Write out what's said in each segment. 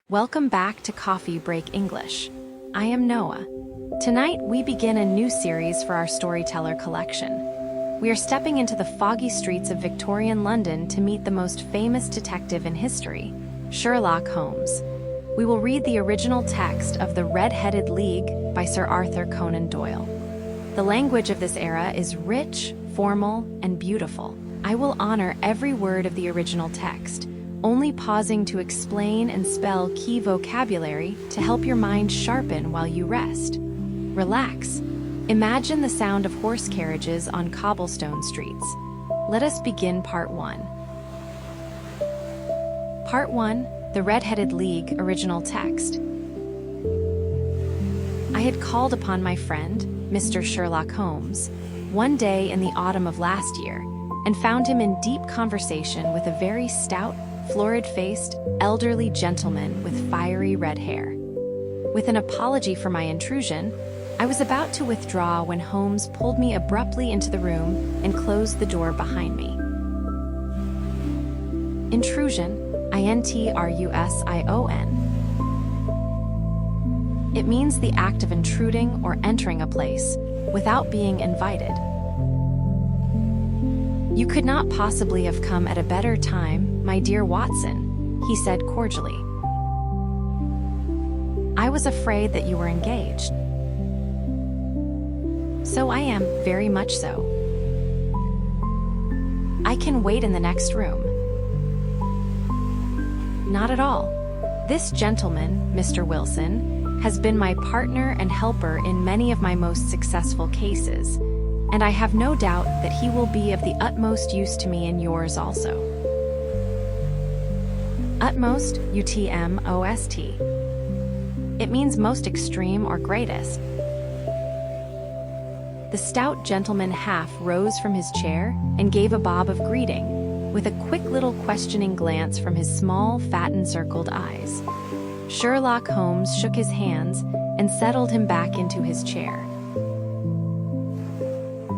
Welcome back to Coffee Break English. I am Noah. Tonight, we begin a new series for our storyteller collection. We are stepping into the foggy streets of Victorian London to meet the most famous detective in history, Sherlock Holmes. We will read the original text of The Red-Headed League by Sir Arthur Conan Doyle. The language of this era is rich, formal, and beautiful. I will honor every word of the original text, only pausing to explain and spell key vocabulary to help your mind sharpen while you rest. Relax. Imagine the sound of horse carriages on cobblestone streets. Let us begin Part 1. Part 1, The Red-Headed League original text. I had called upon my friend, Mr. Sherlock Holmes, one day in the autumn of last year, and found him in deep conversation with a very stout, florid-faced, elderly gentleman with fiery red hair. With an apology for my intrusion, I was about to withdraw when Holmes pulled me abruptly into the room and closed the door behind me. Intrusion, intrusion. It means the act of intruding or entering a place without being invited. You could not possibly have come at a better time, my dear Watson, he said cordially. I was afraid that you were engaged. So I am, very much so. I can wait in the next room. Not at all. This gentleman, Mr. Wilson, has been my partner and helper in many of my most successful cases, and I have no doubt that he will be of the utmost use to me in yours also. Utmost, utmost. It means most extreme or greatest. The stout gentleman half rose from his chair and gave a bob of greeting, with a quick little questioning glance from his small, fat encircled eyes. Sherlock Holmes shook his hands and settled him back into his chair.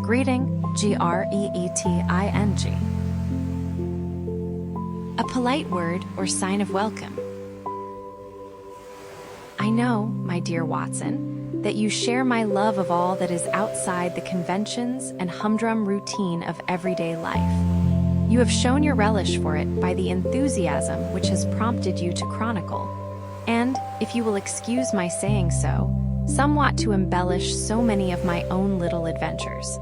Greeting, greeting. A polite word or sign of welcome. I know, my dear Watson, that you share my love of all that is outside the conventions and humdrum routine of everyday life. You have shown your relish for it by the enthusiasm which has prompted you to chronicle, and, if you will excuse my saying so, somewhat to embellish so many of my own little adventures.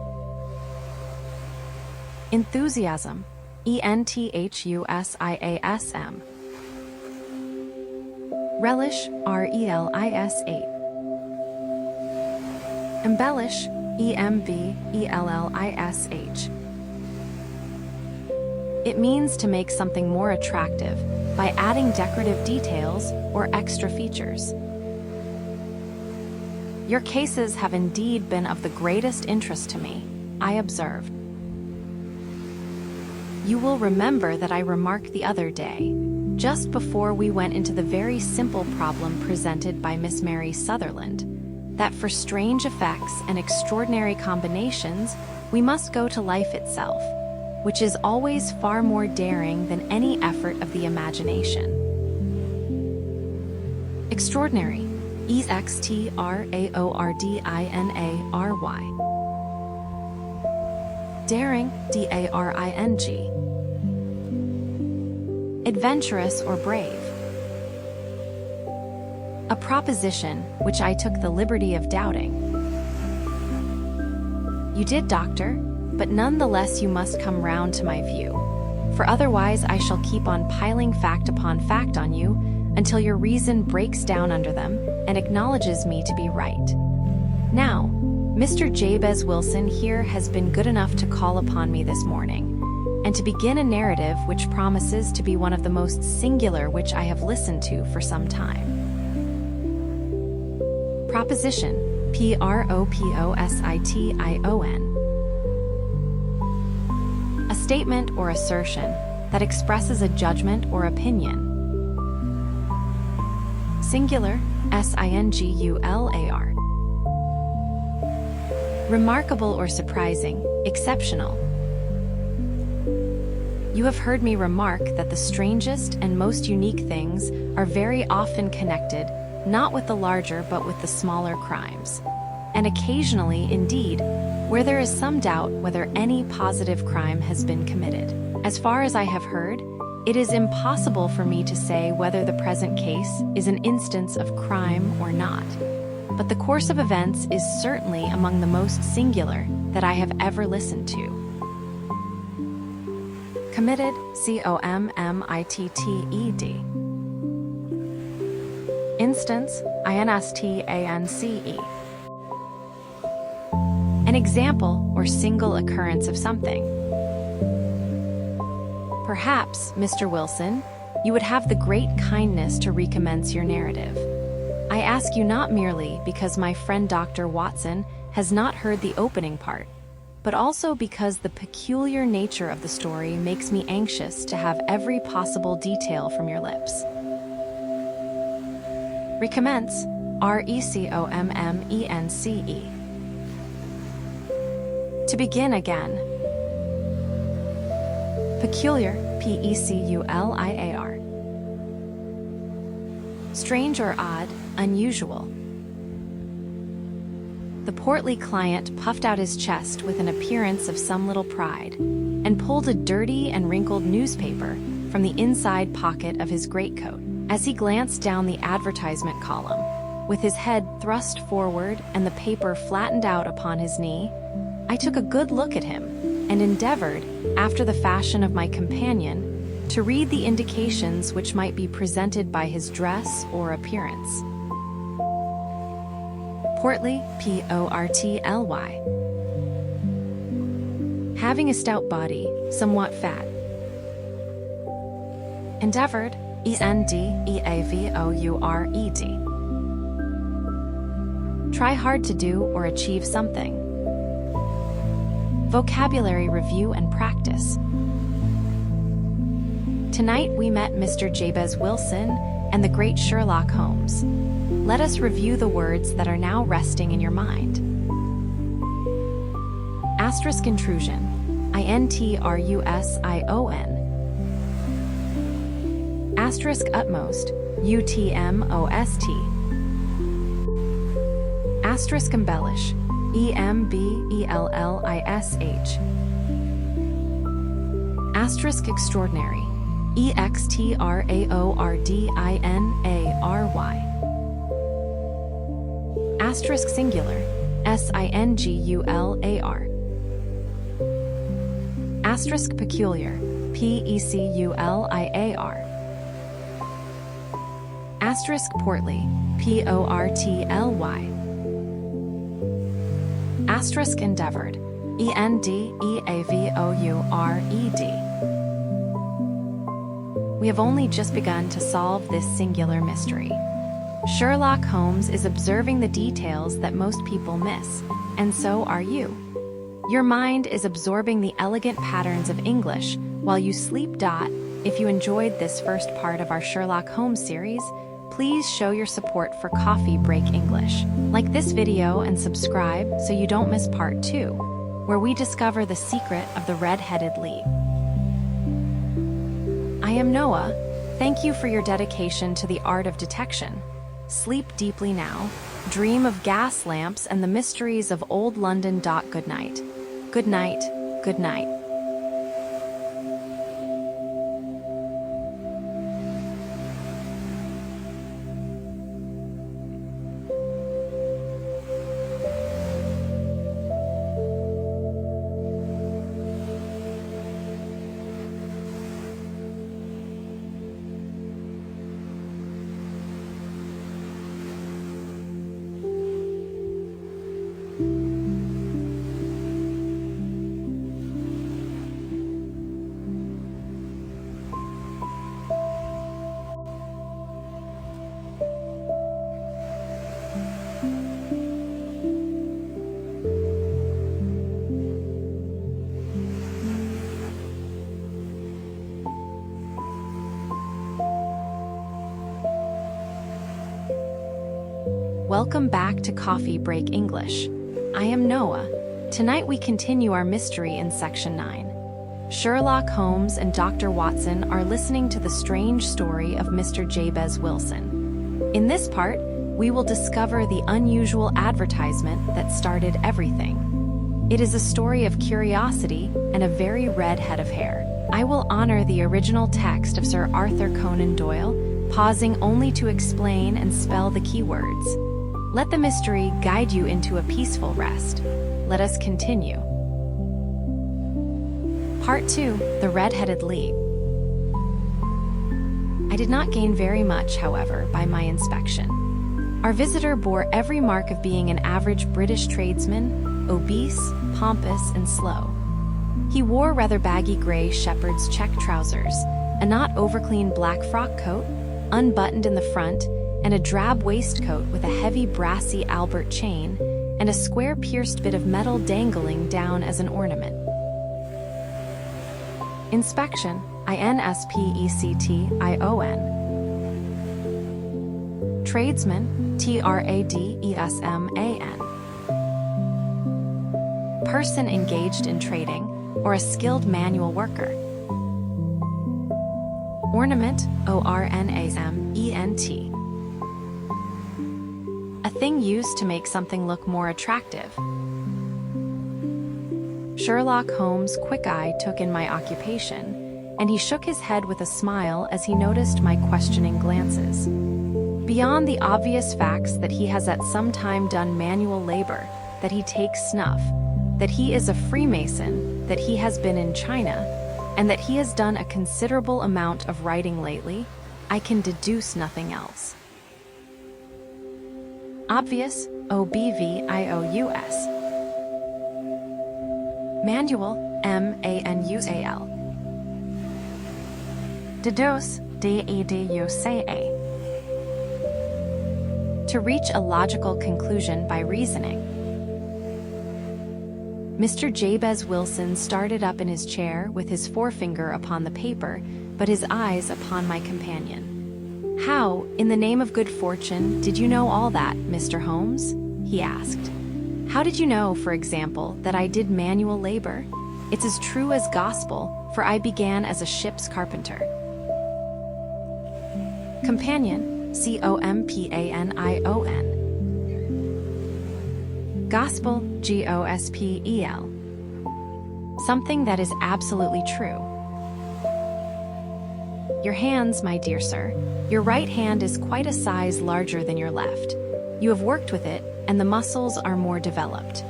Enthusiasm, enthusIasm. Relish, relish. Embellish, embellish. It means to make something more attractive by adding decorative details or extra features. Your cases have indeed been of the greatest interest to me, I observed. You will remember that I remarked the other day, just before we went into the very simple problem presented by Miss Mary Sutherland, that for strange effects and extraordinary combinations, we must go to life itself, which is always far more daring than any effort of the imagination. Extraordinary, extraordinary. Daring, daring. Adventurous or brave. A proposition which I took the liberty of doubting. You did, Doctor, but nonetheless you must come round to my view, for otherwise I shall keep on piling fact upon fact on you until your reason breaks down under them and acknowledges me to be right. Now, Mr. Jabez Wilson here has been good enough to call upon me this morning, and to begin a narrative which promises to be one of the most singular which I have listened to for some time. Proposition, proposition. A statement or assertion that expresses a judgment or opinion. Singular, singular. Remarkable or surprising, exceptional. You have heard me remark that the strangest and most unique things are very often connected, not with the larger but with the smaller crimes. And occasionally, indeed, where there is some doubt whether any positive crime has been committed. As far as I have heard, it is impossible for me to say whether the present case is an instance of crime or not. But the course of events is certainly among the most singular that I have ever listened to. Committed, committed. Instance, instance. An example or single occurrence of something. Perhaps, Mr. Wilson, you would have the great kindness to recommence your narrative. I ask you not merely because my friend Dr. Watson has not heard the opening part, but also because the peculiar nature of the story makes me anxious to have every possible detail from your lips. Recommence, recommence. To begin again. Peculiar, peculiar. Strange or odd, unusual. The portly client puffed out his chest with an appearance of some little pride, and pulled a dirty and wrinkled newspaper from the inside pocket of his greatcoat. As he glanced down the advertisement column, with his head thrust forward and the paper flattened out upon his knee, I took a good look at him, and endeavored, after the fashion of my companion, to read the indications which might be presented by his dress or appearance. Portly, portly. Having a stout body, somewhat fat. Endeavored, endeavored. Try hard to do or achieve something. Vocabulary review and practice. Tonight we met Mr. Jabez Wilson and the great Sherlock Holmes. Let us review the words that are now resting in your mind. Asterisk intrusion, intrusion. Asterisk utmost, utmost. Asterisk embellish, embellish. Asterisk extraordinary, extraordinary. Asterisk singular, singular. Asterisk peculiar, peculiar. Asterisk portly, portly. Asterisk endeavored, endeavored. We have only just begun to solve this singular mystery. Sherlock Holmes is observing the details that most people miss, and so are you. Your mind is absorbing the elegant patterns of English while you sleep. If you enjoyed this first part of our Sherlock Holmes series, please show your support for Coffee Break English. Like this video and subscribe so you don't miss part 2, where we discover the secret of the red-headed lead. I am Noah. Thank you for your dedication to the art of detection. Sleep deeply now, dream of gas lamps and the mysteries of old London. Good night. Good night. Good night. Welcome back to Coffee Break English. I am Noah. Tonight we continue our mystery in Section 9. Sherlock Holmes and Dr. Watson are listening to the strange story of Mr. Jabez Wilson. In this part, we will discover the unusual advertisement that started everything. It is a story of curiosity and a very red head of hair. I will honor the original text of Sir Arthur Conan Doyle, pausing only to explain and spell the keywords. Let the mystery guide you into a peaceful rest. Let us continue. Part 2, The Red-Headed Leap. I did not gain very much, however, by my inspection. Our visitor bore every mark of being an average British tradesman, obese, pompous, and slow. He wore rather baggy gray shepherd's check trousers, a not overclean black frock coat, unbuttoned in the front, and a drab waistcoat with a heavy brassy Albert chain and a square pierced bit of metal dangling down as an ornament. Inspection, INSPECTION. Tradesman, TRADESMAN. Person engaged in trading, or a skilled manual worker. Ornament, ORNAMENT. A thing used to make something look more attractive. Sherlock Holmes' quick eye took in my occupation, and he shook his head with a smile as he noticed my questioning glances. Beyond the obvious facts that he has at some time done manual labor, that he takes snuff, that he is a Freemason, that he has been in China, and that he has done a considerable amount of writing lately, I can deduce nothing else. Obvious, OBVIOUS. Manual, MANUAL. Deduce, DEDUCE. To reach a logical conclusion by reasoning. Mr. Jabez Wilson started up in his chair with his forefinger upon the paper, but his eyes upon my companion. "How, in the name of good fortune, did you know all that, Mr. Holmes?" he asked. "How did you know, for example, that I did manual labor? It's as true as gospel, for I began as a ship's carpenter." Companion, COMPANION. Gospel, GOSPEL. Something that is absolutely true. Your hands, my dear sir. Your right hand is quite a size larger than your left. You have worked with it, and the muscles are more developed.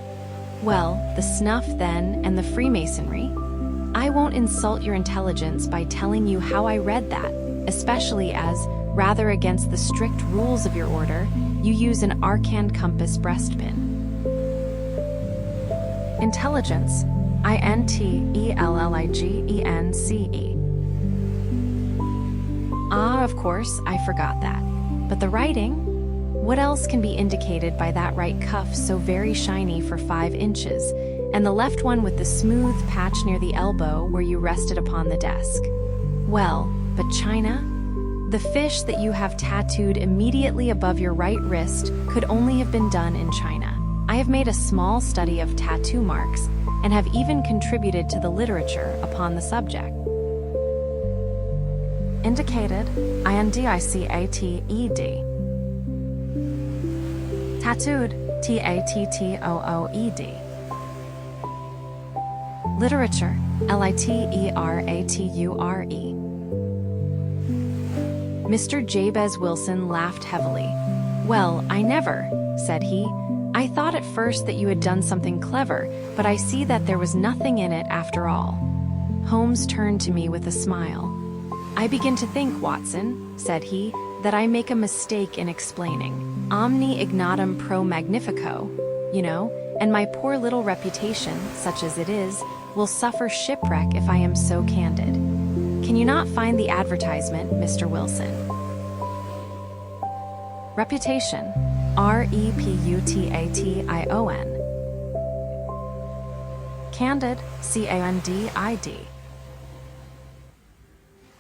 Well, the snuff then, and the Freemasonry? I won't insult your intelligence by telling you how I read that, especially as, rather against the strict rules of your order, you use an arcane compass breastpin. Intelligence, INTELLIGENCE. Ah, of course, I forgot that. But the writing? What else can be indicated by that right cuff so very shiny for 5 inches, and the left one with the smooth patch near the elbow where you rested upon the desk? Well, but China? The fish that you have tattooed immediately above your right wrist could only have been done in China. I have made a small study of tattoo marks, and have even contributed to the literature upon the subject. Indicated, INDICATED. Tattooed, TATTOOED. Literature, LITERATURE. Mr. Jabez Wilson laughed heavily. "Well, I never," said he. "I thought at first that you had done something clever, but I see that there was nothing in it after all." Holmes turned to me with a smile. "I begin to think, Watson," said he, "that I make a mistake in explaining. Omni ignotum pro magnifico, you know, and my poor little reputation, such as it is, will suffer shipwreck if I am so candid. Can you not find the advertisement, Mr. Wilson?" Reputation, REPUTATION. Candid, CANDID.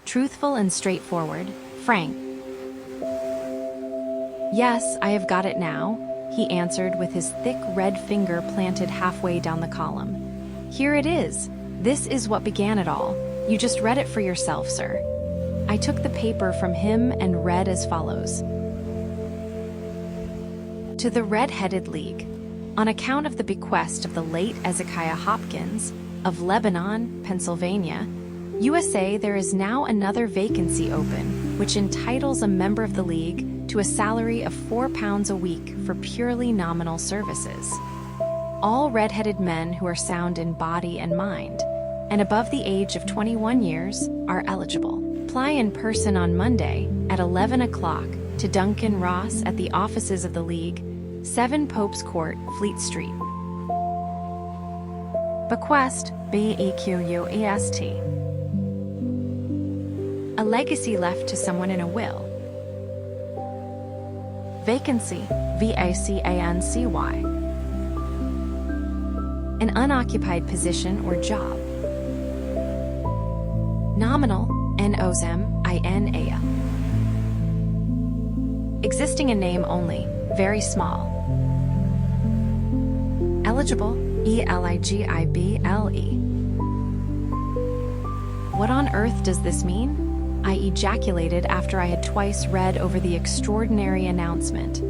Truthful and straightforward, frank. "Yes, I have got it now," he answered with his thick red finger planted halfway down the column. "Here it is. This is what began it all. You just read it for yourself, sir. I took the paper from him and read as follows. To the Red-Headed League. On account of the bequest of the late Ezekiah Hopkins, of Lebanon, Pennsylvania, USA, there is now another vacancy open, which entitles a member of the League to a salary of £4 a week for purely nominal services. All red-headed men who are sound in body and mind, and above the age of 21 years, are eligible. Apply in person on Monday at 11 o'clock to Duncan Ross at the offices of the League, 7 Pope's Court, Fleet Street. Bequest, B-E-Q-U-E-S-T. A legacy left to someone in a will. Vacancy, V-A-C-A-N-C-Y. An unoccupied position or job. Nominal, N-O-S-M-I-N-A-L. Existing in name only, very small. Eligible, E-L-I-G-I-B-L-E. What on earth does this mean? I ejaculated after I had twice read over the extraordinary announcement.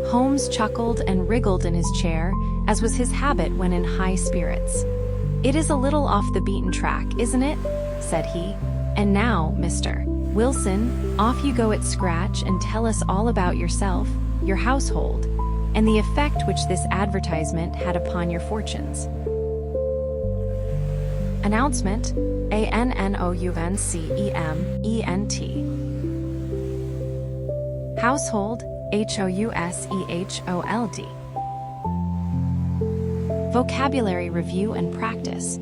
Holmes chuckled and wriggled in his chair, as was his habit when in high spirits. "It is a little off the beaten track, isn't it?" said he. "And now, Mr. Wilson, off you go at scratch and tell us all about yourself, your household, and the effect which this advertisement had upon your fortunes." Announcement, A-N-N-O-U-N-C-E-M-E-N-T. Household, H-O-U-S-E-H-O-L-D. Vocabulary review and practice.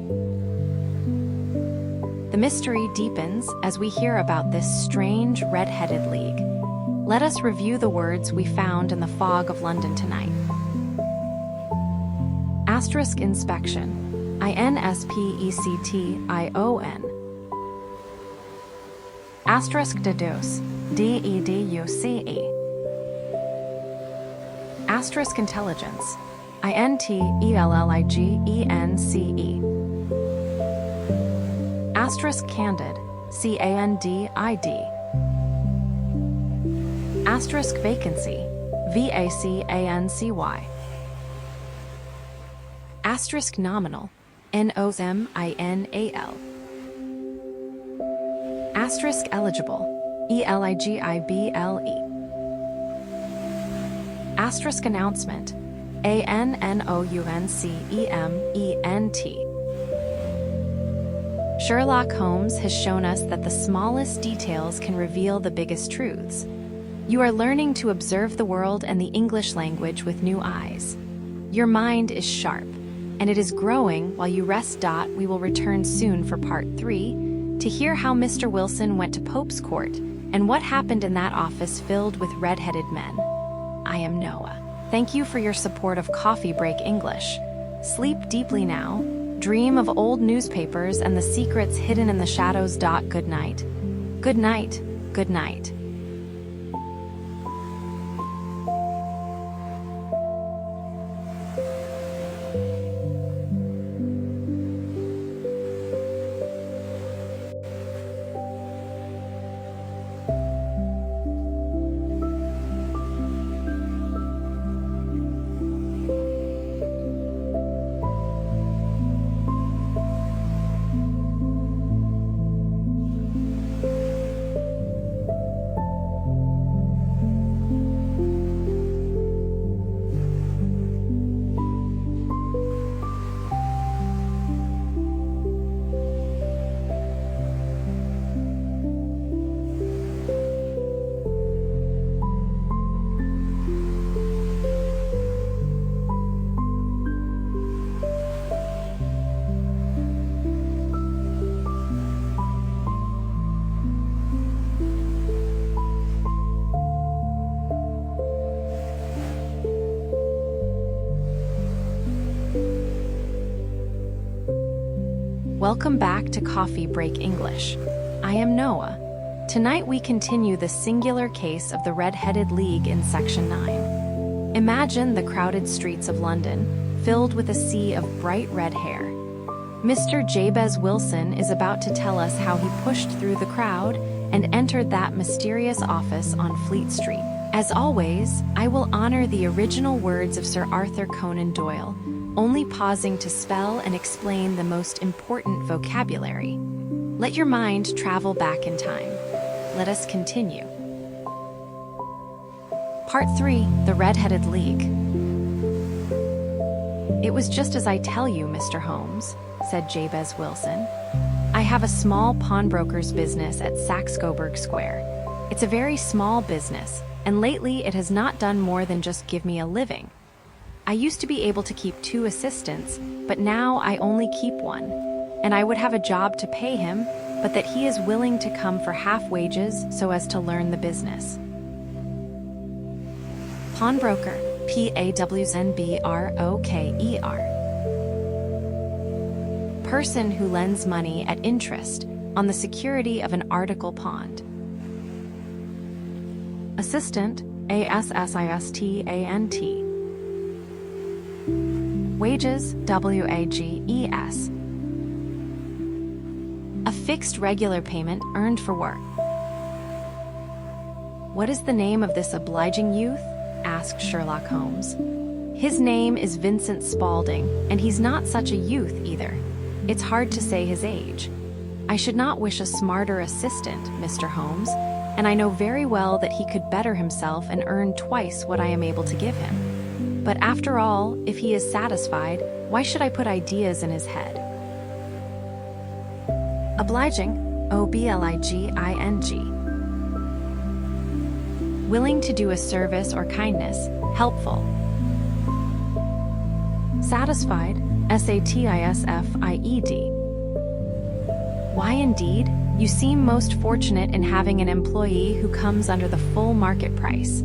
The mystery deepens as we hear about this strange red-headed league. Let us review the words we found in the fog of London tonight. Asterisk inspection. I-N-S-P-E-C-T-I-O-N. Asterisk deduce. D-E-D-U-C-E. Asterisk intelligence. I-N-T-E-L-L-I-G-E-N-C-E. Asterisk candid. C-A-N-D-I-D. Asterisk vacancy. V-A-C-A-N-C-Y. Asterisk nominal. N-O-M-I-N-A-L. Asterisk eligible. E-L-I-G-I-B-L-E. Asterisk announcement. A-N-N-O-U-N-C-E-M-E-N-T. Sherlock Holmes has shown us that the smallest details can reveal the biggest truths. You are learning to observe the world and the English language with new eyes. Your mind is sharp, and it is growing while you rest. We will return soon for part 3 to hear how Mr. Wilson went to Pope's Court and what happened in that office filled with red-headed men. I am Noah. Thank you for your support of Coffee Break English. Sleep deeply now. Dream of old newspapers and the secrets hidden in the shadows. Good night. Good night. Good night. Welcome back to Coffee Break English. I am Noah. Tonight we continue the singular case of the Red-Headed League in Section 9. Imagine the crowded streets of London, filled with a sea of bright red hair. Mr. Jabez Wilson is about to tell us how he pushed through the crowd and entered that mysterious office on Fleet Street. As always, I will honor the original words of Sir Arthur Conan Doyle, only pausing to spell and explain the most important vocabulary. Let your mind travel back in time. Let us continue. Part 3, The Red-Headed League. It was just as I tell you, Mr. Holmes, said Jabez Wilson. I have a small pawnbroker's business at Saxe-Coburg Square. It's a very small business, and lately it has not done more than just give me a living. I used to be able to keep 2 assistants, but now I only keep 1, and I would have a job to pay him, but that he is willing to come for half wages so as to learn the business. Pawnbroker, Pawznbroker. Person who lends money at interest on the security of an article pawned. Assistant, Assistant. Wages, Wages. A fixed regular payment earned for work. What is the name of this obliging youth? Asked Sherlock Holmes. His name is Vincent Spaulding, and he's not such a youth either. It's hard to say his age. I should not wish a smarter assistant, Mr. Holmes, and I know very well that he could better himself and earn twice what I am able to give him. But after all, if he is satisfied, why should I put ideas in his head? Obliging, Obliging. Willing to do a service or kindness, helpful. Satisfied, Satisfied. Why indeed? You seem most fortunate in having an employee who comes under the full market price.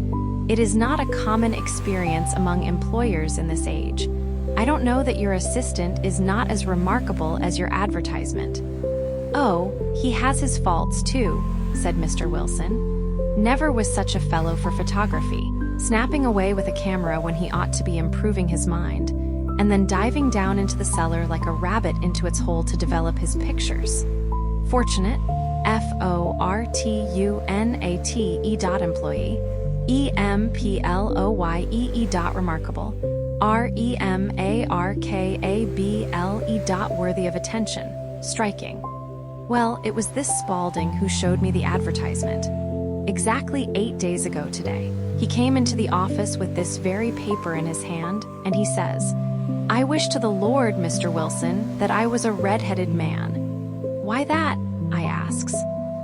It is not a common experience among employers in this age. I don't know that your assistant is not as remarkable as your advertisement. Oh, he has his faults too, said Mr. Wilson. Never was such a fellow for photography, snapping away with a camera when he ought to be improving his mind, and then diving down into the cellar like a rabbit into its hole to develop his pictures. Fortunate, Fortunate. Employee, Employee. Remarkable, Remarkable. Worthy of attention, striking. Well, it was this Spaulding who showed me the advertisement. Exactly 8 days ago today, he came into the office with this very paper in his hand, and he says, I wish to the Lord, Mr. Wilson, that I was a red-headed man. Why that? I asks.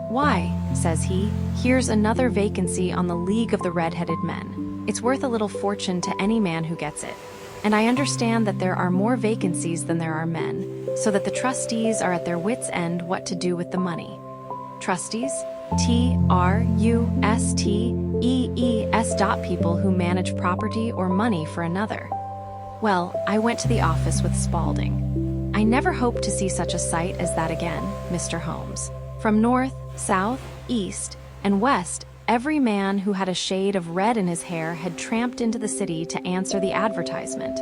Why, says he, here's another vacancy on the League of the Red-Headed Men. It's worth a little fortune to any man who gets it. And I understand that there are more vacancies than there are men, so that the trustees are at their wits' end what to do with the money. Trustees? Trustees. People who manage property or money for another. Well, I went to the office with Spaulding. I never hoped to see such a sight as that again, Mr. Holmes. From north, south, east, and west, every man who had a shade of red in his hair had tramped into the city to answer the advertisement.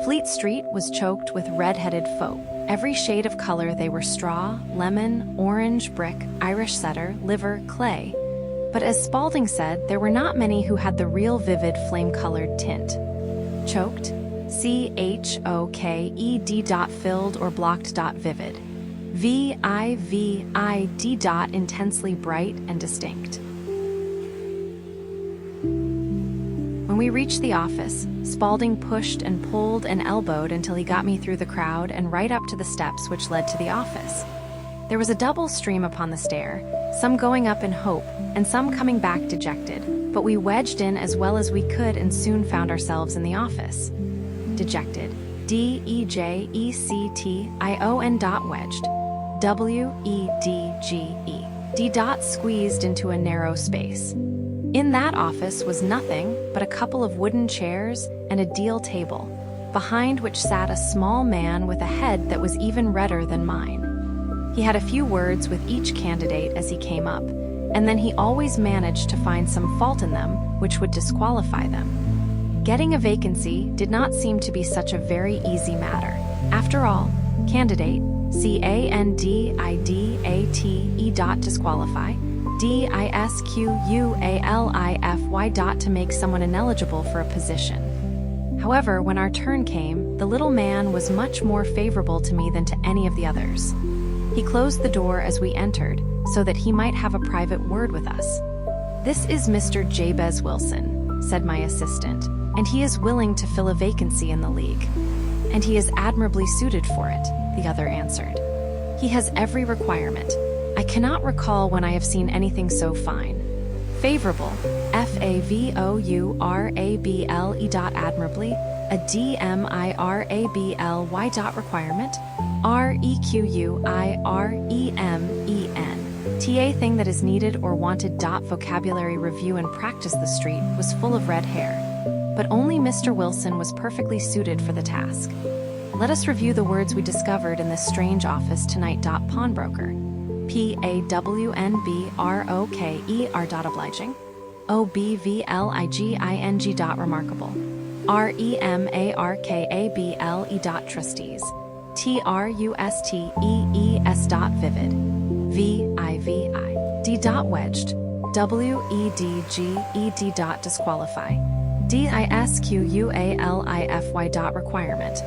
Fleet Street was choked with red-headed folk. Every shade of color they were straw, lemon, orange, brick, Irish setter, liver, clay. But as Spaulding said, there were not many who had the real vivid flame-colored tint. Choked, CHOKED. Filled or blocked. Vivid. VIVID. Intensely bright and distinct. When we reached the office, Spaulding pushed and pulled and elbowed until he got me through the crowd and right up to the steps which led to the office. There was a double stream upon the stair, some going up in hope and some coming back dejected, but we wedged in as well as we could and soon found ourselves in the office. Dejected. DEJECTION. Wedged. WEDGE. Squeezed into a narrow space. In that office was nothing but a couple of wooden chairs and a deal table, behind which sat a small man with a head that was even redder than mine. He had a few words with each candidate as he came up, and then he always managed to find some fault in them which would disqualify them. Getting a vacancy did not seem to be such a very easy matter. After all, Candidate, candidate dot disqualify, disqualify dot to make someone ineligible for a position. However, when our turn came, the little man was much more favorable to me than to any of the others. He closed the door as we entered, so that he might have a private word with us. "This is Mr. Jabez Wilson," said my assistant, "and he is willing to fill a vacancy in the league." "And he is admirably suited for it," the other answered. "He has every requirement. I cannot recall when I have seen anything so fine. Favorable, favorable dot admirably, a dmirably dot requirement, requirement, ta thing that is needed or wanted. Vocabulary review and practice. The street was full of red hair, but only Mr. Wilson was perfectly suited for the task. Let us review the words we discovered in this strange office tonight. Pawnbroker, pawnbroker. Obliging, obvliging. Remarkable, remarkable. Trustees, trustees. Vivid, vivid. Wedged, wedged. Disqualify, disqualify. Requirement, requirement.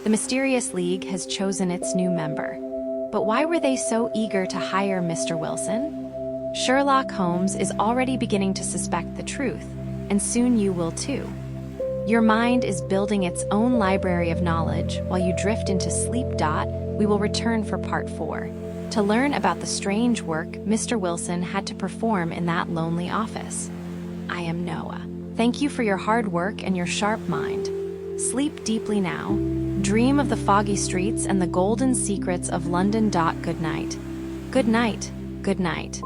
The Mysterious League has chosen its new member. But why were they so eager to hire Mr. Wilson? Sherlock Holmes is already beginning to suspect the truth, and soon you will too. Your mind is building its own library of knowledge while you drift into sleep. We will return for part 4, to learn about the strange work Mr. Wilson had to perform in that lonely office. I am Noah. Thank you for your hard work and your sharp mind. Sleep deeply now. Dream of the foggy streets and the golden secrets of London. Good night. Good night. Good night.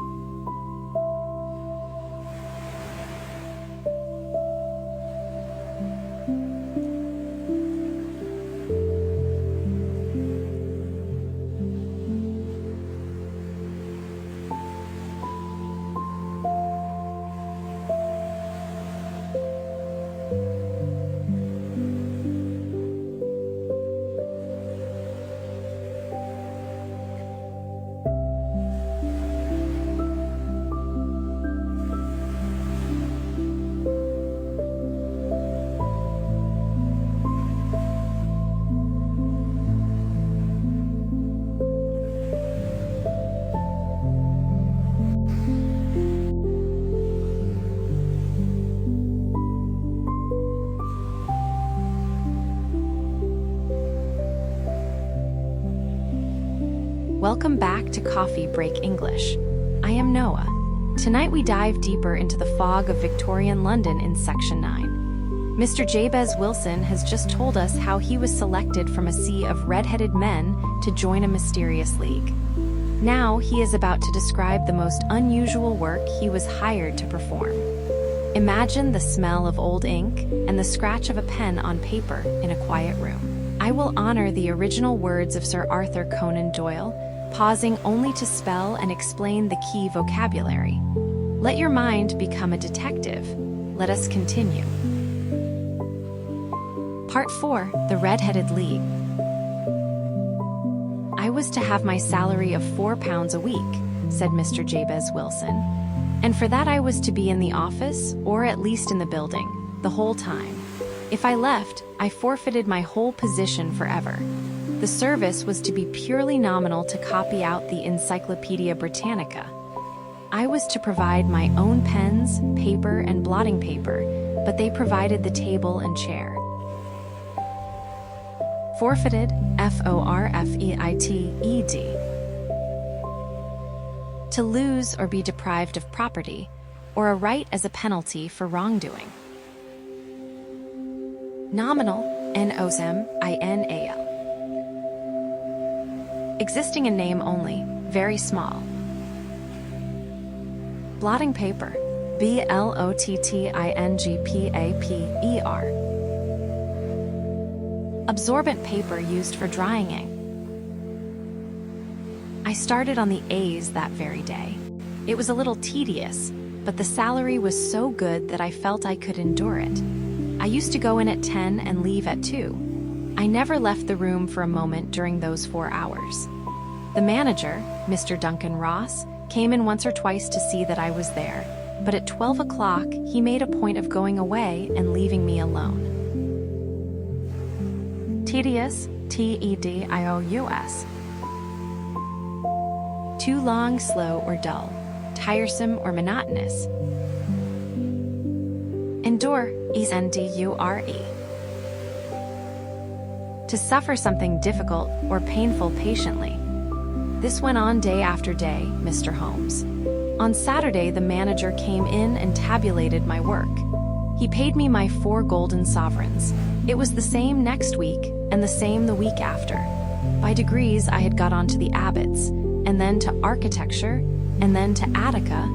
Welcome back to Coffee Break English. I am Noah. Tonight we dive deeper into the fog of Victorian London in Section 9. Mr. Jabez Wilson has just told us how he was selected from a sea of red-headed men to join a mysterious league. Now he is about to describe the most unusual work he was hired to perform. Imagine the smell of old ink and the scratch of a pen on paper in a quiet room. I will honor the original words of Sir Arthur Conan Doyle, pausing only to spell and explain the key vocabulary. Let your mind become a detective. Let us continue. Part 4, The Red-Headed League. I was to have my salary of £4 a week, said Mr. Jabez Wilson. And for that I was to be in the office, or at least in the building, the whole time. If I left, I forfeited my whole position forever. The service was to be purely nominal to copy out the Encyclopedia Britannica. I was to provide my own pens, paper, and blotting paper, but they provided the table and chair. Forfeited, forfeited. To lose or be deprived of property, or a right as a penalty for wrongdoing. Nominal, nominal. Existing in name only, very small. Blotting paper, blottingpaper. Absorbent paper used for drying ink. I started on the A's that very day. It was a little tedious, but the salary was so good that I felt I could endure it. I used to go in at 10 and leave at 2. I never left the room for a moment during those 4 hours. The manager, Mr. Duncan Ross, came in once or twice to see that I was there, but at 12 o'clock he made a point of going away and leaving me alone. Tedious, T-E-D-I-O-U-S. Too long, slow, or dull. Tiresome or monotonous. Endure, E-N-D-U-R-E. To suffer something difficult or painful patiently. This went on day after day, Mr. Holmes. On Saturday, the manager came in and tabulated my work. He paid me my 4 golden sovereigns. It was the same next week, and the same the week after. By degrees, I had got onto the Abbots, and then to architecture, and then to Attica,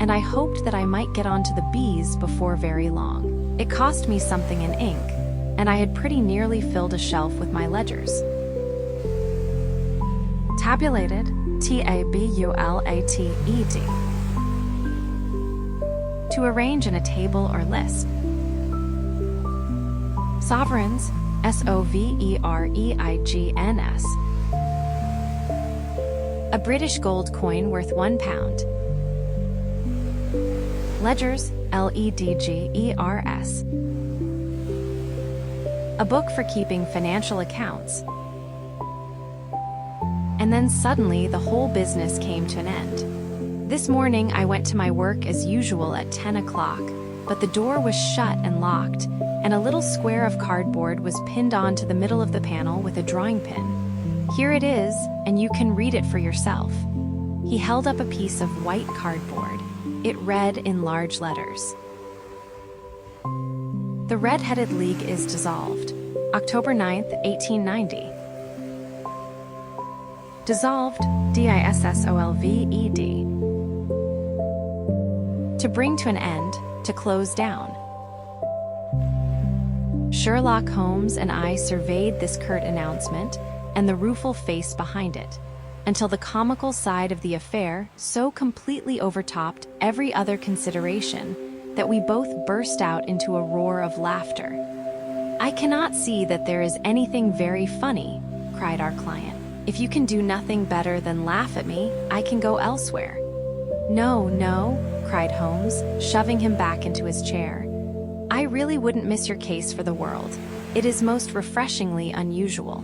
and I hoped that I might get onto the B's before very long. It cost me something in ink, and I had pretty nearly filled a shelf with my ledgers. Tabulated, T-A-B-U-L-A-T-E-D. To arrange in a table or list. Sovereigns, S-O-V-E-R-E-I-G-N-S. A British gold coin worth £1. Ledgers, L-E-D-G-E-R-S. A book for keeping financial accounts. And then suddenly the whole business came to an end. This morning I went to my work as usual at 10 o'clock, but the door was shut and locked, and a little square of cardboard was pinned onto the middle of the panel with a drawing pin. Here it is, and you can read it for yourself. He held up a piece of white cardboard. It read in large letters. The Red-Headed League is dissolved. October 9th, 1890. Dissolved, D-I-S-S-O-L-V-E-D. To bring to an end, to close down. Sherlock Holmes and I surveyed this curt announcement and the rueful face behind it, until the comical side of the affair so completely overtopped every other consideration that we both burst out into a roar of laughter. "I cannot see that there is anything very funny," cried our client. "If you can do nothing better than laugh at me, I can go elsewhere." "No, no," cried Holmes, shoving him back into his chair. "I really wouldn't miss your case for the world. It is most refreshingly unusual."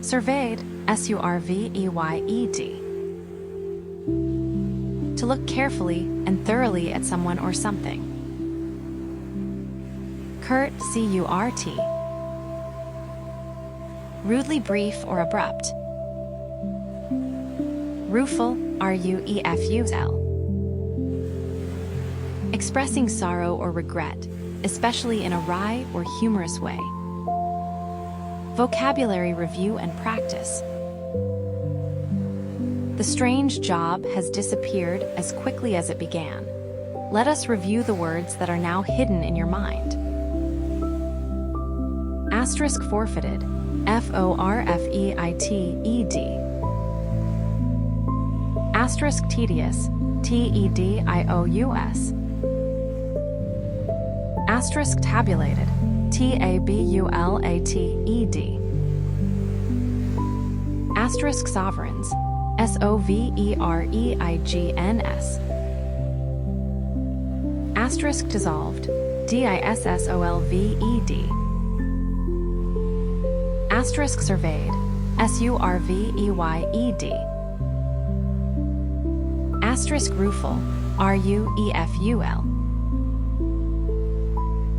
Surveyed, S-U-R-V-E-Y-E-D. To look carefully and thoroughly at someone or something. Curt, C-U-R-T. Rudely brief or abrupt. Rueful, R-U-E-F-U-L. Expressing sorrow or regret, especially in a wry or humorous way. Vocabulary review and practice. The strange job has disappeared as quickly as it began. Let us review the words that are now hidden in your mind. Asterisk forfeited, F-O-R-F-E-I-T-E-D. Asterisk tedious, T-E-D-I-O-U-S. Asterisk tabulated, T-A-B-U-L-A-T-E-D. Asterisk sovereigns, S-O-V-E-R-E-I-G-N-S. Asterisk dissolved, D-I-S-S-O-L-V-E-D. Asterisk surveyed, S-U-R-V-E-Y-E-D. Asterisk rueful, R-U-E-F-U-L.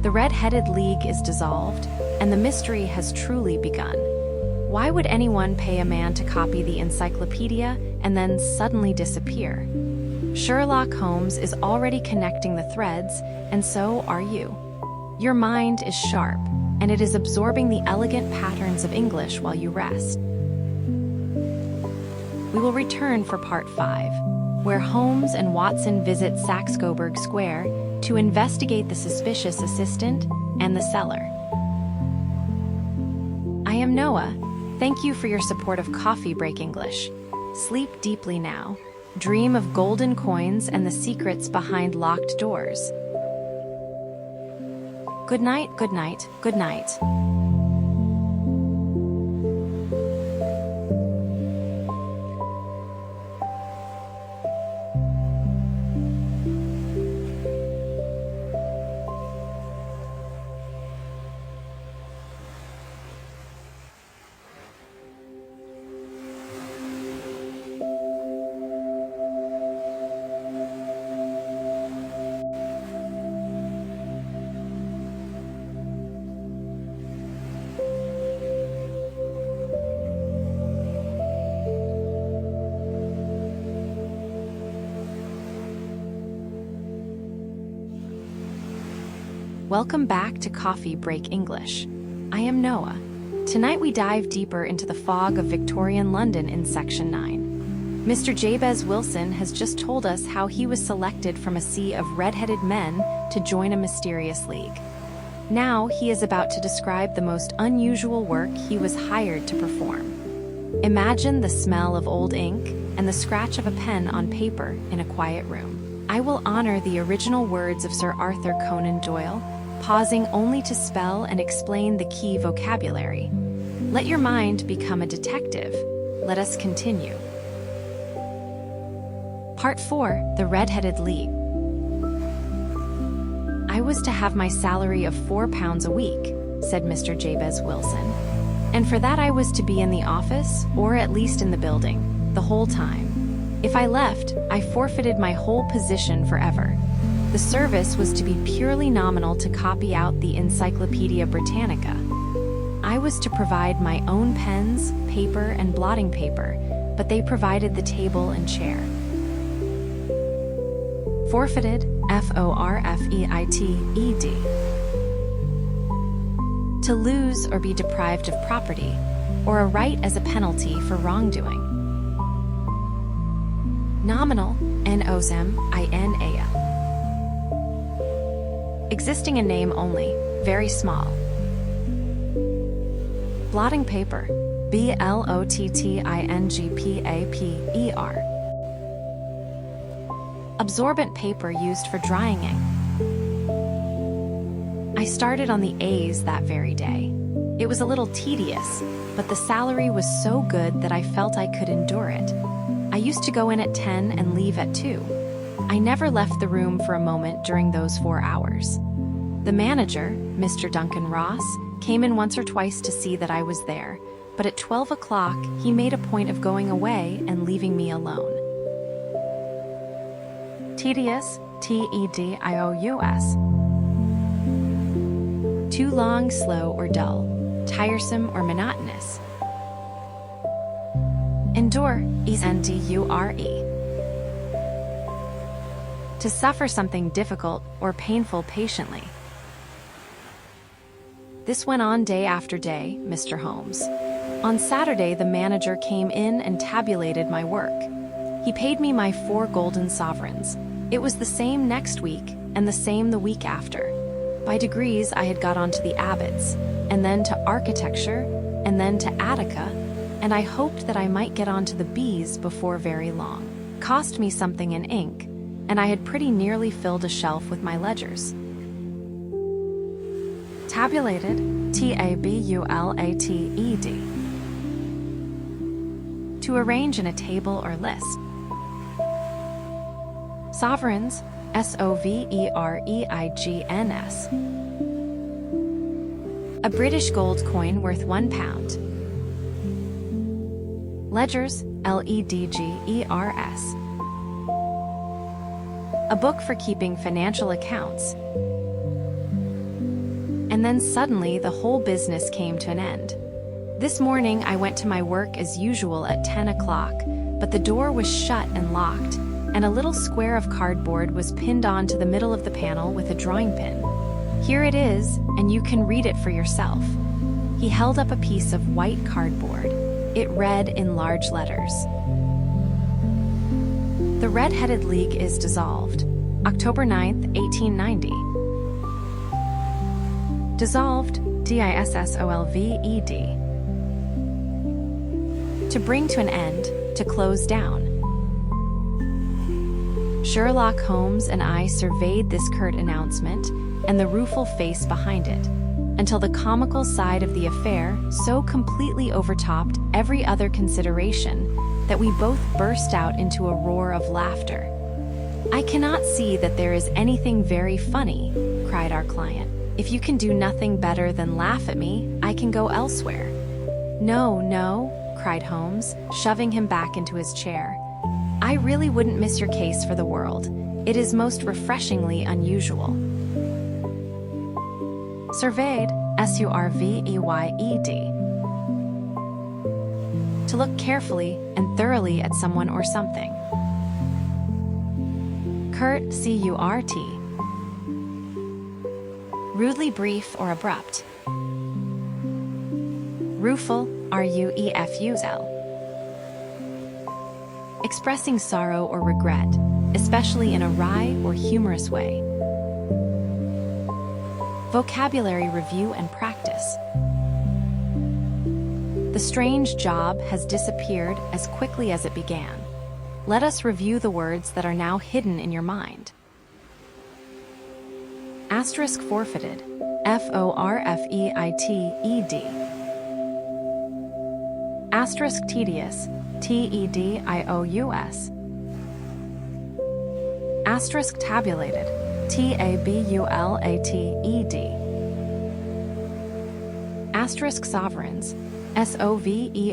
The Red-Headed League is dissolved, and the mystery has truly begun. Why would anyone pay a man to copy the encyclopedia and then suddenly disappear? Sherlock Holmes is already connecting the threads, and so are you. Your mind is sharp, and it is absorbing the elegant patterns of English while you rest. We will return for part 5, where Holmes and Watson visit Saxe-Coburg Square to investigate the suspicious assistant and the cellar. I am Noah. Thank you for your support of Coffee Break English. Sleep deeply now. Dream of golden coins and the secrets behind locked doors. Good night, good night, good night. Welcome back to Coffee Break English. I am Noah. Tonight we dive deeper into the fog of Victorian London in Section 9. Mr. Jabez Wilson has just told us how he was selected from a sea of red-headed men to join a mysterious league. Now he is about to describe the most unusual work he was hired to perform. Imagine the smell of old ink and the scratch of a pen on paper in a quiet room. I will honor the original words of Sir Arthur Conan Doyle, pausing only to spell and explain the key vocabulary. Let your mind become a detective. Let us continue. Part 4, The Red-Headed League. I was to have my salary of £4 a week, said Mr. Jabez Wilson. And for that I was to be in the office, or at least in the building, the whole time. If I left, I forfeited my whole position forever. The service was to be purely nominal to copy out the Encyclopedia Britannica. I was to provide my own pens, paper, and blotting paper, but they provided the table and chair. Forfeited, F-O-R-F-E-I-T-E-D. To lose or be deprived of property, or a right as a penalty for wrongdoing. Nominal, N-O-S-M-I-N-A. Existing in name only, very small. Blotting paper, B-L-O-T-T-I-N-G-P-A-P-E-R. Absorbent paper used for drying ink. I started on the A's that very day. It was a little tedious, but the salary was so good that I felt I could endure it. I used to go in at 10 and leave at 2. I never left the room for a moment during those 4 hours. The manager, Mr. Duncan Ross, came in once or twice to see that I was there, but at 12 o'clock he made a point of going away and leaving me alone. Tedious, T-E-D-I-O-U-S. Too long, slow, or dull, tiresome, or monotonous. Endure, E-N-D-U-R-E. To suffer something difficult or painful patiently. This went on day after day, Mr. Holmes. On Saturday, the manager came in and tabulated my work. He paid me my 4 golden sovereigns. It was the same next week, and the same the week after. By degrees, I had got onto the Abbots, and then to architecture, and then to Attica, and I hoped that I might get onto the B's before very long. Cost me something in ink, and I had pretty nearly filled a shelf with my ledgers. Tabulated, T-A-B-U-L-A-T-E-D. To arrange in a table or list. Sovereigns, S-O-V-E-R-E-I-G-N-S. A British gold coin worth £1. Ledgers, L-E-D-G-E-R-S. A book for keeping financial accounts. And then suddenly the whole business came to an end. This morning I went to my work as usual at 10 o'clock, but the door was shut and locked, and a little square of cardboard was pinned onto the middle of the panel with a drawing pin. Here it is, and you can read it for yourself. He held up a piece of white cardboard. It read in large letters. The Red-Headed League is dissolved. October 9th, 1890. Dissolved, D-I-S-S-O-L-V-E-D. To bring to an end, to close down. Sherlock Holmes and I surveyed this curt announcement and the rueful face behind it, until the comical side of the affair so completely overtopped every other consideration that we both burst out into a roar of laughter. "I cannot see that there is anything very funny," cried our client. "If you can do nothing better than laugh at me, I can go elsewhere." "No, no," cried Holmes, shoving him back into his chair. "I really wouldn't miss your case for the world. It is most refreshingly unusual." Surveyed, surveyed. To look carefully and thoroughly at someone or something. Curt, curt. Rudely brief or abrupt. Rueful, rueful. Expressing sorrow or regret, especially in a wry or humorous way. Vocabulary review and practice. The strange job has disappeared as quickly as it began. Let us review the words that are now hidden in your mind. Asterisk forfeited, forfeited. Asterisk tedious, tedious. Asterisk tabulated, tabulated. Asterisk sovereigns, sovereigns.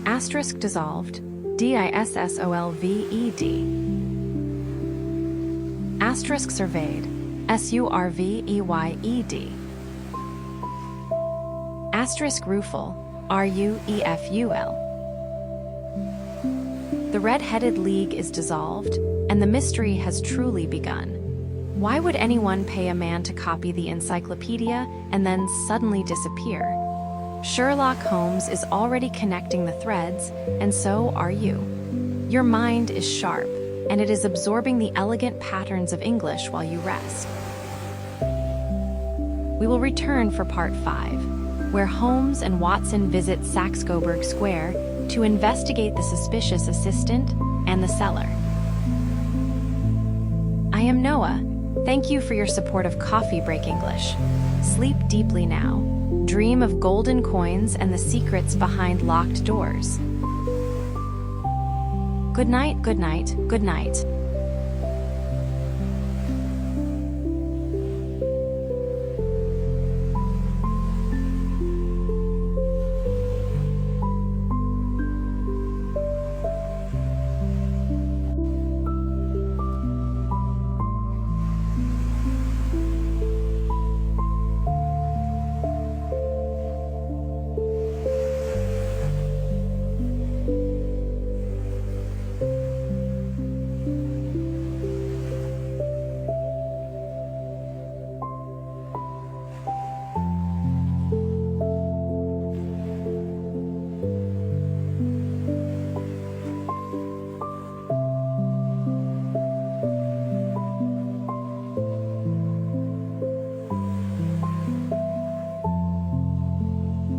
Asterisk dissolved, dissolved. Asterisk surveyed, surveyed. Asterisk rueful, rueful. The red-headed league is dissolved, and the mystery has truly begun. Why would anyone pay a man to copy the encyclopedia and then suddenly disappear? Sherlock Holmes is already connecting the threads, and so are you. Your mind is sharp, and it is absorbing the elegant patterns of English while you rest. We will return for part 5, where Holmes and Watson visit Saxe-Coburg Square to investigate the suspicious assistant and the cellar. I am Noah. Thank you for your support of Coffee Break English. Sleep deeply now. Dream of golden coins and the secrets behind locked doors. Good night, good night, good night.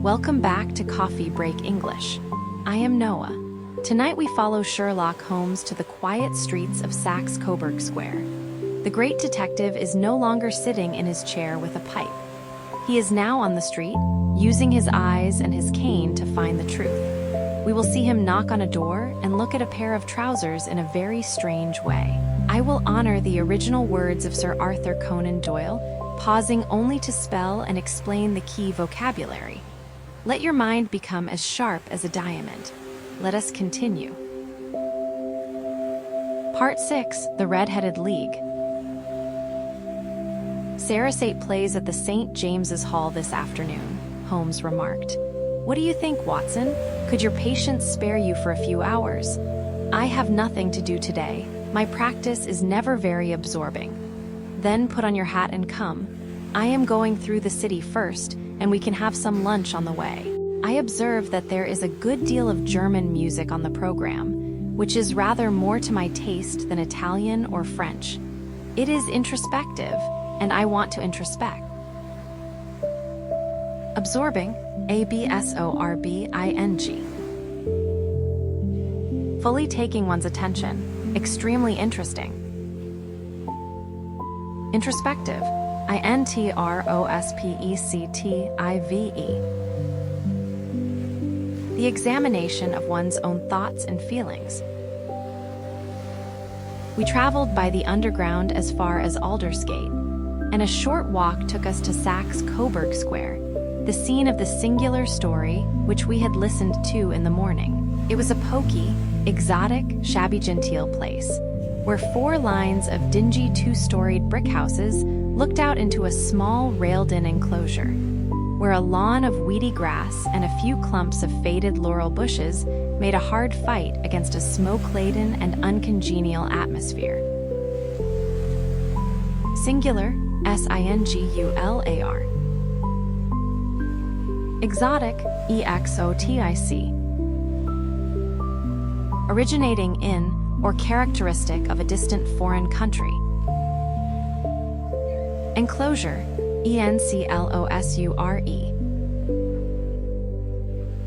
Welcome back to Coffee Break English. I am Noah. Tonight we follow Sherlock Holmes to the quiet streets of Saxe-Coburg Square. The great detective is no longer sitting in his chair with a pipe. He is now on the street, using his eyes and his cane to find the truth. We will see him knock on a door and look at a pair of trousers in a very strange way. I will honor the original words of Sir Arthur Conan Doyle, pausing only to spell and explain the key vocabulary. Let your mind become as sharp as a diamond. Let us continue. Part 6, The Red-Headed League. Sarasate plays at the St. James's Hall this afternoon, Holmes remarked. What do you think, Watson? Could your patience spare you for a few hours? I have nothing to do today. My practice is never very absorbing. Then put on your hat and come. I am going through the city first, and we can have some lunch on the way. I observe that there is a good deal of German music on the program, which is rather more to my taste than Italian or French. It is introspective, and I want to introspect. Absorbing, absorbing. fully taking one's attention, extremely interesting. Introspective, introspective. The examination of one's own thoughts and feelings. We traveled by the underground as far as Aldersgate, and a short walk took us to Saxe Coburg Square, the scene of the singular story which we had listened to in the morning. It was a poky, exotic, shabby-genteel place, where 4 lines of dingy 2-storied brick houses looked out into a small railed-in enclosure, where a lawn of weedy grass and a few clumps of faded laurel bushes made a hard fight against a smoke-laden and uncongenial atmosphere. Singular, singular. Exotic, exotic. Originating in or characteristic of a distant foreign country. Enclosure, enclosure.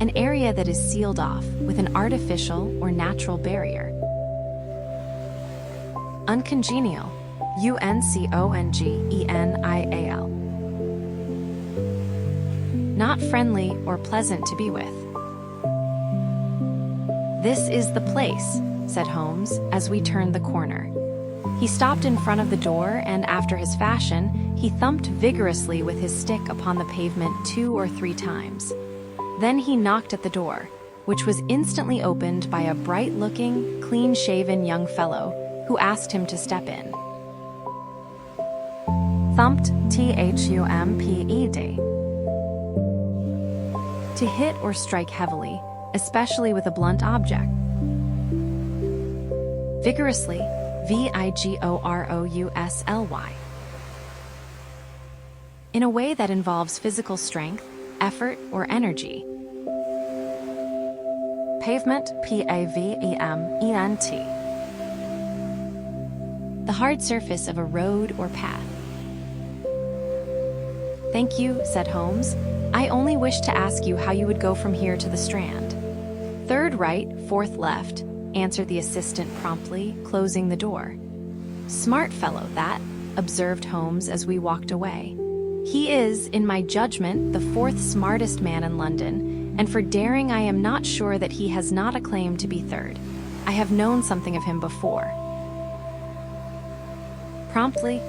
An area that is sealed off with an artificial or natural barrier. Uncongenial, uncongenial. Not friendly or pleasant to be with. "This is the place," said Holmes as we turned the corner. He stopped in front of the door and, after his fashion, he thumped vigorously with his stick upon the pavement 2 or 3 times. Then he knocked at the door, which was instantly opened by a bright-looking, clean-shaven young fellow who asked him to step in. Thumped, thumped. To hit or strike heavily, especially with a blunt object. Vigorously, vigorously. In a way that involves physical strength, effort, or energy. Pavement, pavement. The hard surface of a road or path. "Thank you," said Holmes. "I only wish to ask you how you would go from here to the Strand." "3rd right, 4th left," answered the assistant promptly, closing the door. "Smart fellow, that," observed Holmes as we walked away. "He is, in my judgment, the 4th smartest man in London, and for daring I am not sure that he has not a claim to be 3rd. I have known something of him before." Promptly,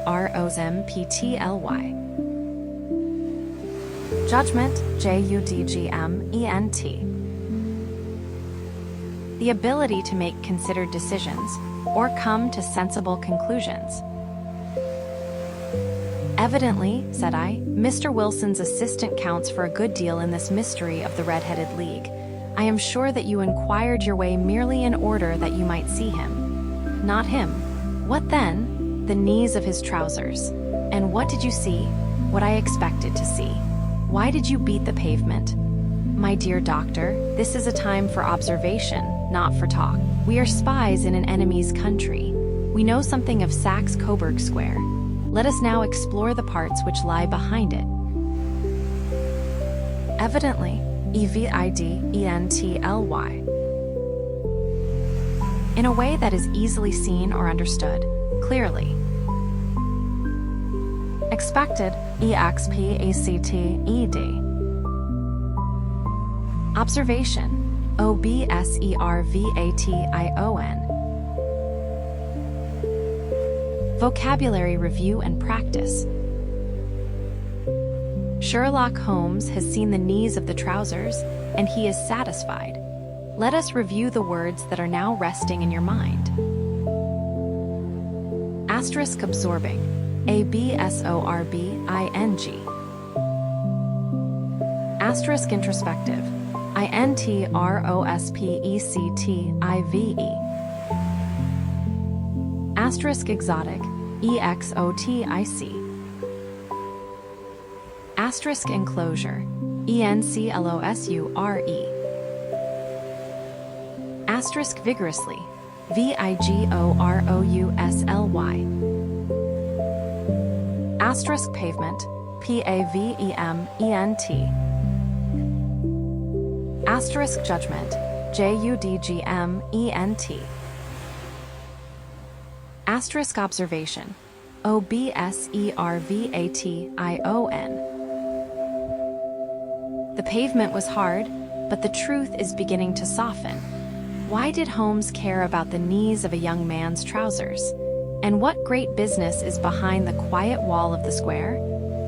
promptly. Judgment, judgment. The ability to make considered decisions or come to sensible conclusions. "Evidently," said I, "Mr. Wilson's assistant counts for a good deal in this mystery of the Red-Headed League. I am sure that you inquired your way merely in order that you might see him." "Not him." "What then?" "The knees of his trousers." "And what did you see?" "What I expected to see." "Why did you beat the pavement?" "My dear doctor, this is a time for observation, not for talk. We are spies in an enemy's country. We know something of Saxe Coburg Square. Let us now explore the parts which lie behind it." Evidently, evidently. In a way that is easily seen or understood, clearly. Expected, expected. Observation, observation. Vocabulary review and practice. Sherlock Holmes has seen the knees of the trousers, and he is satisfied. Let us review the words that are now resting in your mind. Asterisk absorbing, absorbing. Asterisk introspective, introspective. Asterisk exotic, exotic. Asterisk enclosure, enclosure. Asterisk vigorously, vigorously. Asterisk pavement, pavement. Asterisk judgment, Judgment. Asterisk observation. Observation. The pavement was hard, but the truth is beginning to soften. Why did Holmes care about the knees of a young man's trousers? And what great business is behind the quiet wall of the square?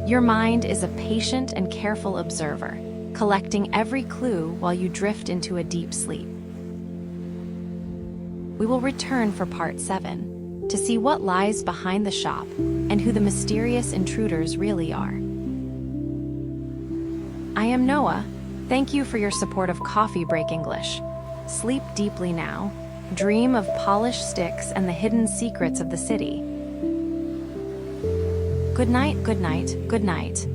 Your mind is a patient and careful observer, collecting every clue while you drift into a deep sleep. We will return for part 7 to see what lies behind the shop and who the mysterious intruders really are. I am Noah. Thank you for your support of Coffee Break English. Sleep deeply now. Dream of polished sticks and the hidden secrets of the city. Good night, good night, good night.